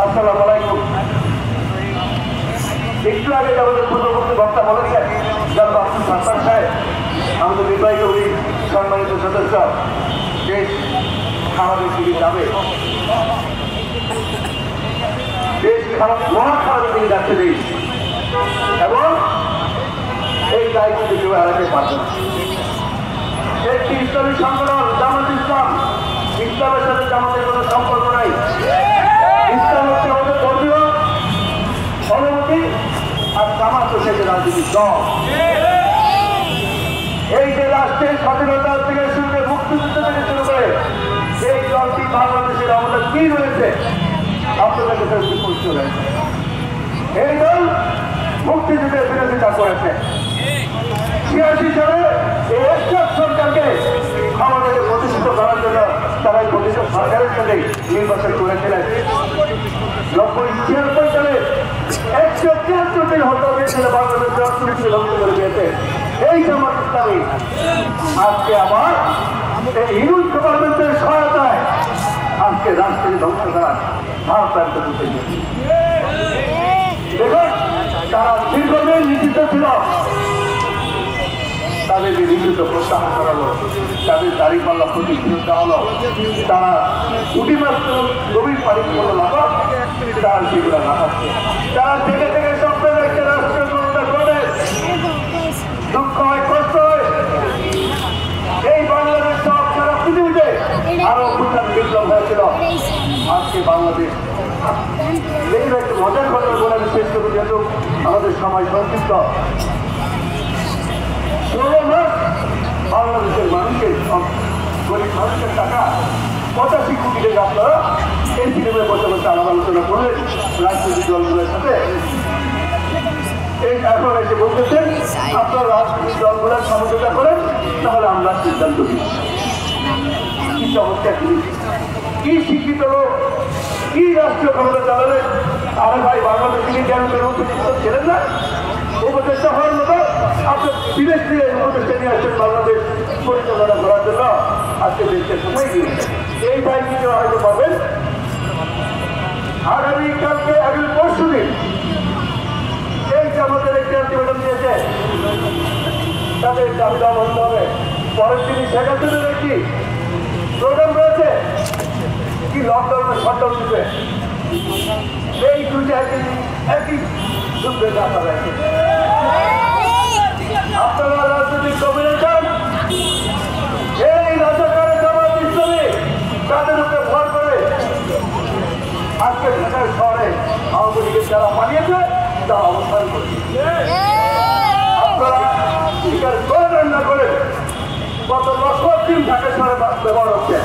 আসসালামু আলাইকুম। একটু আগে আমাদের পূর্ববর্তী বক্তা বলেছেন জনাব আব্দুল সাত্তার সাহেব, আমাদের নির্বাহী কমিটির সম্মানিত সদস্য, দেশ খারাপের দিকে যাবে, দেশ খারাপ মহা খারাপের দিকে যাচ্ছে দেশ, এবং এই দায়িত্ব কেউ এড়াতে পারবে না। একটি ইসলামী সংগঠন জামাত ইসলাম, ইসলামের সাথে জামাতের কোনো সম্পর্ক নাই। ইসলাম হচ্ছে আমাদের ধর্মীয় অনুমতি, আর জামাত হচ্ছে রাজনৈতিক দল। এই যে রাষ্ট্রের স্বাধীনতা থেকে শুরু করে মুক্তিযুদ্ধ থেকে শুরু করে এই দলটি বাংলাদেশের অবদান কি রয়েছে আপনাদের কাছে পরিচয় রয়েছে। এই দল মুক্তিযুদ্ধের বিরোধিতা করেছে। ৮৬ সালে এই এরশাদ সরকারকে আমাদের প্রতিষ্ঠিত করার জন্য তারা প্রতিষ্ঠিত সরকারের সাথে নির্বাচন করেছিলেন। ৯০-৯৬ সালে ১৭৩ দিন হত্যা হয়েছিল বাংলাদেশের অর্থনীতি ধ্বংস করে দিয়েছে এই জামাত ইসলামী। আজকে আবার এই ইউনিট গভর্নমেন্টের সহায়তায় আজকে রাষ্ট্রের ধ্বংস করার ভারপ্রান্ত করতে গিয়েছে। দেখুন, তারা দীর্ঘদিন নিষিদ্ধ ছিল, তাদেরকে নিষিদ্ধ প্রত্যাহার করা হলো, তাদের দাঁড়িপাল্লা প্রতিষ্ঠিত হলো, তারা উঠি মাত্র গভীর পানি করলো লাভা, তারা সেগুলো লাগাচ্ছে। তারা থেকে থেকে স্বপ্ন দেখছে রাষ্ট্রীয় ক্ষমতা করে, দুঃখ হয়, কষ্ট হয়। এই বাংলাদেশ সব সারা পৃথিবীতে আরো ভুটান বিপ্লব হয়েছিল। আজকে বাংলাদেশ এই একটু মজার ঘটনা বলে আমি শেষ করবো, যেহেতু আমাদের সময় সংক্ষিপ্ত। বাংলাদেশের মানুষের গরিব মানুষের টাকা ৮৫ কোটি টাকা আপনারা এই সিনেমায় বসে বসে আলাপ আলোচনা করলেন রাজনৈতিক দলগুলোর সাথে। এই এখন এসে বলতেছেন আপনারা রাজনৈতিক দলগুলোর সমঝোতা করেন, তাহলে আমরা সিদ্ধান্ত দিই। কি চমৎকার জিনিস, কি শিক্ষিত লোক, কি রাষ্ট্রীয় ক্ষমতা চালালেন। আরে ভাই, বাংলাদেশ থেকে কেন উপযুক্ত ছিলেন না? উপদেষ্টা হওয়ার মতো আপনার বিদেশ দিয়ে উপদেষ্টা নিয়ে আসছেন বাংলাদেশ পরিচালনা করার জন্য। আজকে দেশকে কোথায় গিয়েছে এই দায়িত্ব হয়তো পাবেন। আগামীকালকে আগামী পরশু দিন এই যে আমাদের একটি আলটিমেটাম দিয়েছে, তাদের দাবি দেওয়া বন্ধ হবে। পরের দিনই শেখ হাসিনার একটি প্রোগ্রাম রয়েছে, কি লকডাউনে শটডাউন দিবে। এই দুইটা একই যুদ্ধে দেখা রয়েছে। আপনারা রাজনৈতিক কমিটি চান, এই রাজাকারের জামাত ইসলামী তাদের উপরে ভর করে আজকে ঢাকার শহরে আওয়ামী লীগের যারা পালিয়েছে তারা অবস্থান করছে। আপনারা স্বীকার করেন না করেন, কত লক্ষ দিন ঢাকা শহরে ব্যবহার হচ্ছে,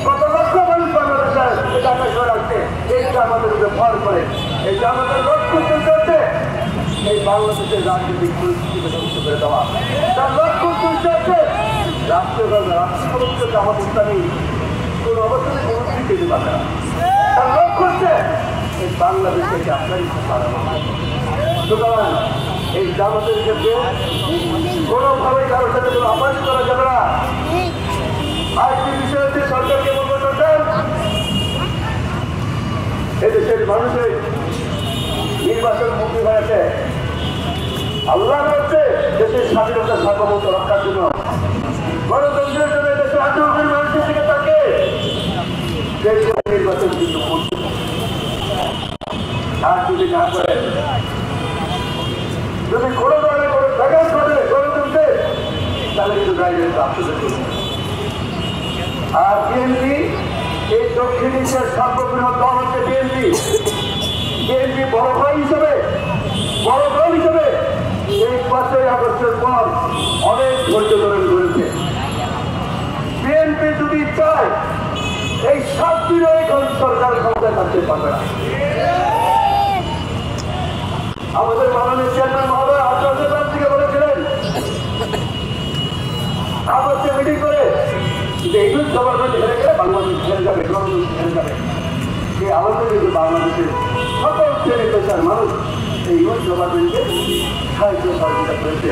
কত লক্ষ মানুষ বাংলাদেশের ঢাকা শহরে আসছে এই জামাতের উপরে ভর করে। এই জামাতের লক্ষ্য চলছে এই বাংলাদেশের রাজনৈতিক পরিস্থিতিকে ধ্বংস করে দেওয়া। তার লক্ষ্য চলছে রাষ্ট্রীয় জামাত ইসলামী কোন অবস্থানে কোনো দিতে পারে না। তার লক্ষ্য হচ্ছে এই বাংলাদেশকে আপনারই সুতরাং এই জামাতের ক্ষেত্রে কোনোভাবে কারোর সাথে কোনো আবাস করা যাবে না। আরেকটি বিষয় হচ্ছে সরকারকে বলবো, সরকার এদেশের মানুষের নির্বাচন মুক্তি হয়েছে, আল্লাহ হচ্ছে দেশের স্বাধীনতা সার্বভৌমত্ব রক্ষার জন্য, গণতন্ত্রের জন্য দেশের ১৮ কোটি মানুষের দিকে থাকে নির্বাচন কিন্তু করছে। আর যদি না করে, যদি কোনো ধরনের কোনো ব্যাঘাত ঘটে গণতন্ত্রে, তাহলে কিন্তু রাজনীতি আত্মসাৎ করবে। আর বিএনপি এই দক্ষিণ এশিয়ার সর্ববৃহৎ দল হচ্ছে বিএনপি। বিএনপি বড় ভাই হিসেবে, বড় দল হিসেবে এই ৫ই আগস্টের পর অনেক ধৈর্য ধরে করেছে। বিএনপি যদি চায় এই ৭ দিনও এখন সরকার ক্ষমতায় থাকতে পারবে না। আমাদের মাননীয় চেয়ারম্যান মহোদয় আত্মসচেতন থেকে বলেছিলেন আগস্টে মিটিং করে যে ইউনিট গভর্নমেন্ট হেরে গেলে বাংলাদেশ হেরে যাবে, গণতন্ত্র হেরে যাবে। এই আলোচনা কিন্তু বাংলাদেশের সকল শ্রেণী পেশার মানুষ এই ইউনিট গভর্নমেন্টকে সাহায্য সহযোগিতা করেছে।